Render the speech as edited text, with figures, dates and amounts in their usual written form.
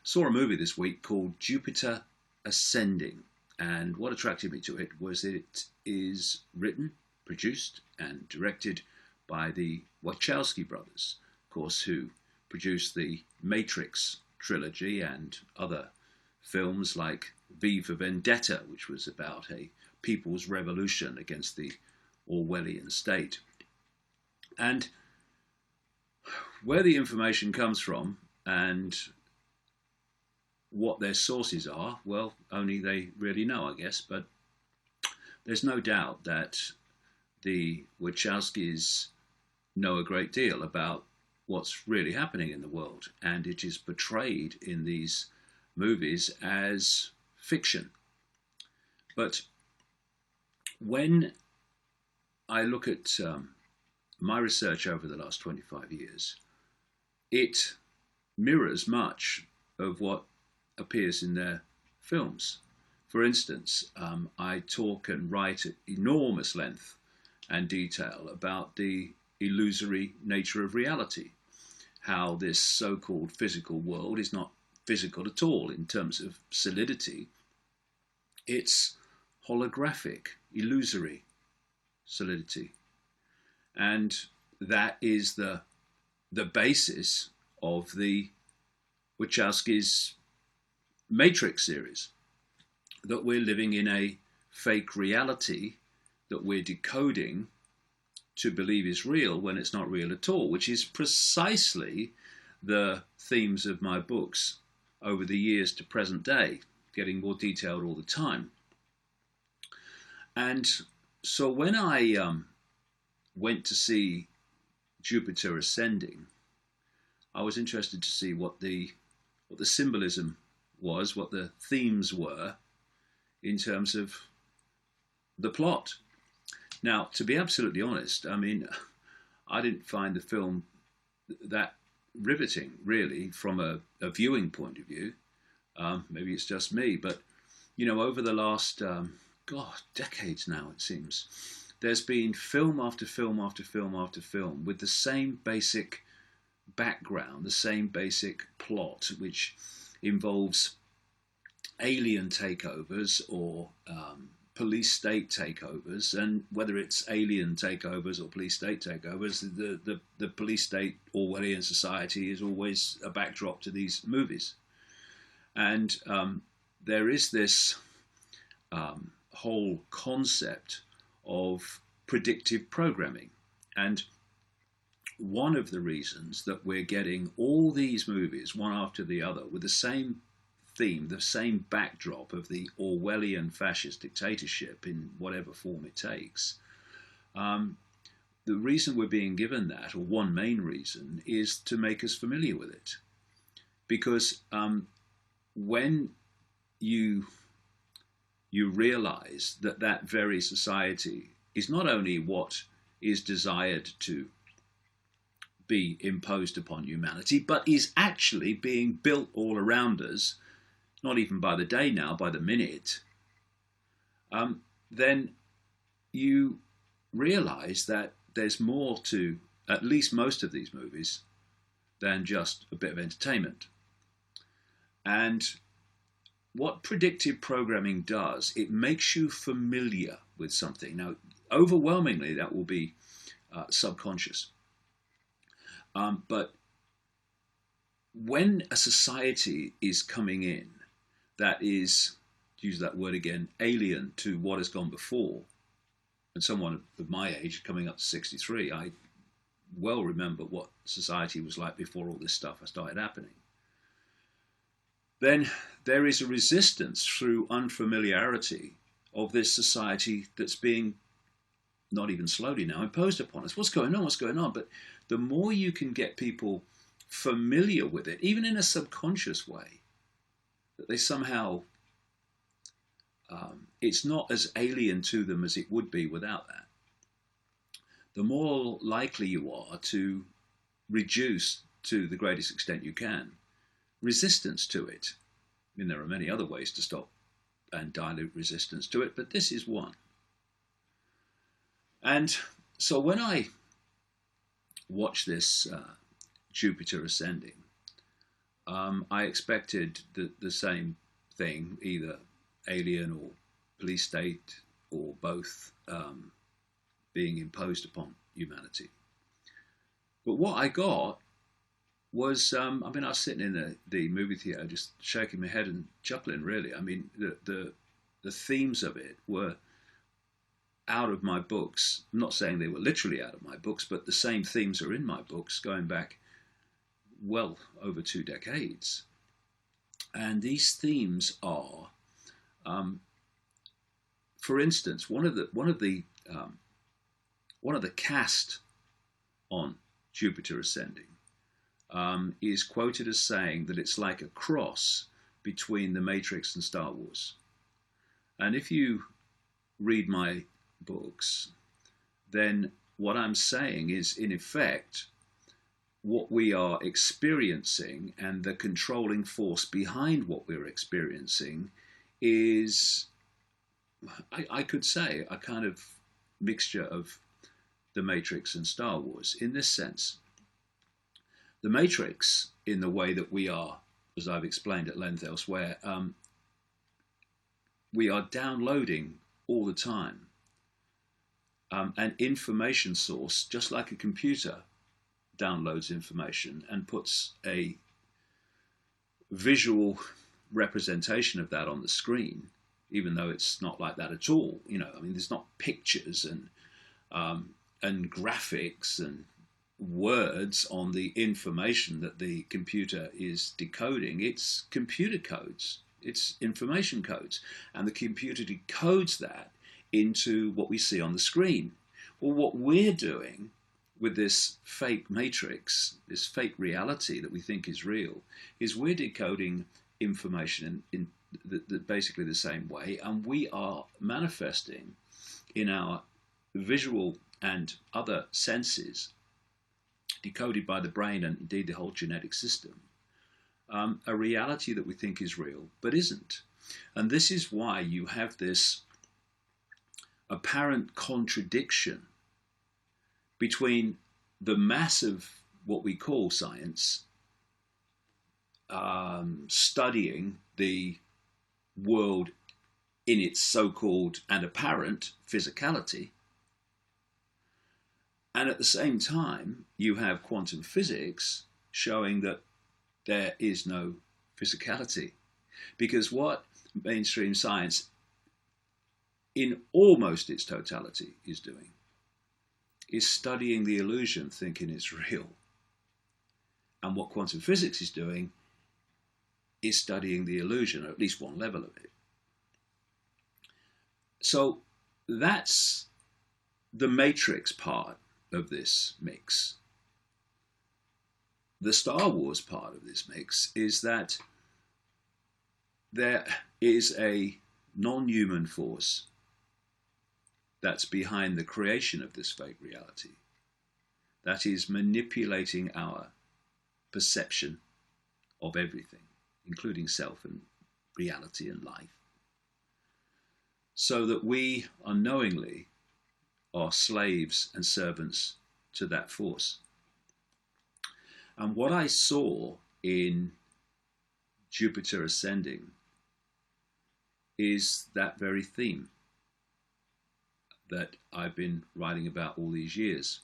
Saw a movie this week called Jupiter Ascending, and what attracted me to it was that it is written, produced, and directed by the Wachowski brothers, of course, who produced the Matrix trilogy and other films like V for Vendetta, which was about a people's revolution against the Orwellian state. And where the information comes from and what their sources are, well, only they really know, I guess. But there's no doubt that the Wachowskis know a great deal about what's really happening in the world, and it is portrayed in these movies as fiction. But when I look at my research over the last 25 years, it mirrors much of what appears in their films. For instance, I talk and write at enormous length and detail about the illusory nature of reality, how this so-called physical world is not physical at all in terms of solidity. It's holographic, illusory solidity. And that is the basis of the Wachowskis' Matrix series, that we're living in a fake reality that we're decoding to believe is real when it's not real at all, which is precisely the themes of my books over the years to present day, getting more detailed all the time. And so when I went to see Jupiter Ascending, I was interested to see what the symbolism was, what the themes were in terms of the plot. Now, to be absolutely honest, I mean, I didn't find the film that riveting, really, from a viewing point of view. Maybe it's just me, but, over the last, decades now, it seems, there's been film after film after film after film with the same basic background, the same basic plot, which involves alien takeovers or police state takeovers. And whether it's alien takeovers or police state takeovers, the police state Orwellian society is always a backdrop to these movies. And there is this whole concept of predictive programming. And one of the reasons that we're getting all these movies, one after the other, with the same theme, the same backdrop of the Orwellian fascist dictatorship in whatever form it takes, the reason we're being given that, or one main reason, is to make us familiar with it. Because when you realize that that very society is not only what is desired to be imposed upon humanity, but is actually being built all around us, not even by the day now, by the minute, then you realize that there's more to at least most of these movies than just a bit of entertainment. And what predictive programming does, it makes you familiar with something. Now, overwhelmingly, that will be subconscious. But when a society is coming in that is, to use that word again, alien to what has gone before, and someone of my age, coming up to 63, I well remember what society was like before all this stuff started happening, then there is a resistance through unfamiliarity of this society that's being, not even slowly now, imposed upon us. What's going on? What's going on? But the more you can get people familiar with it, even in a subconscious way, that they somehow, it's not as alien to them as it would be without that, the more likely you are to reduce, to the greatest extent you can, resistance to it. I mean, there are many other ways to stop and dilute resistance to it, but this is one. And so when I watch this Jupiter Ascending, I expected the same thing, either alien or police state or both, being imposed upon humanity. But what I got was, I was sitting in the movie theater just shaking my head and chuckling, really. I mean, the themes of it were out of my books. I'm not saying they were literally out of my books, but the same themes are in my books going back well over 2 decades. And these themes are, for instance, one of the cast on Jupiter Ascending is quoted as saying that it's like a cross between The Matrix and Star Wars. And if you read my books, then what I'm saying is, in effect, what we are experiencing and the controlling force behind what we're experiencing is, I could say, a kind of mixture of The Matrix and Star Wars in this sense. The Matrix, in the way that we are, as I've explained at length elsewhere, we are downloading all the time an information source, just like a computer downloads information and puts a visual representation of that on the screen, even though it's not like that at all. There's not pictures and graphics and words on the information that the computer is decoding. It's computer codes, it's information codes, and the computer decodes that into what we see on the screen. Well, what we're doing with this fake matrix, this fake reality that we think is real, is we're decoding information in basically the same way, and we are manifesting in our visual and other senses, decoded by the brain and indeed the whole genetic system, a reality that we think is real but isn't. And this is why you have this apparent contradiction between the mass of what we call science, studying the world in its so-called and apparent physicality, and at the same time you have quantum physics showing that there is no physicality. Because what mainstream science in almost its totality is doing is studying the illusion, thinking it's real. And what quantum physics is doing is studying the illusion, or at least one level of it. So that's the matrix part of this mix. The Star Wars part of this mix is that there is a non-human force that's behind the creation of this fake reality, that is manipulating our perception of everything, including self and reality and life, so that we unknowingly are slaves and servants to that force. And what I saw in Jupiter Ascending is that very theme that I've been writing about all these years.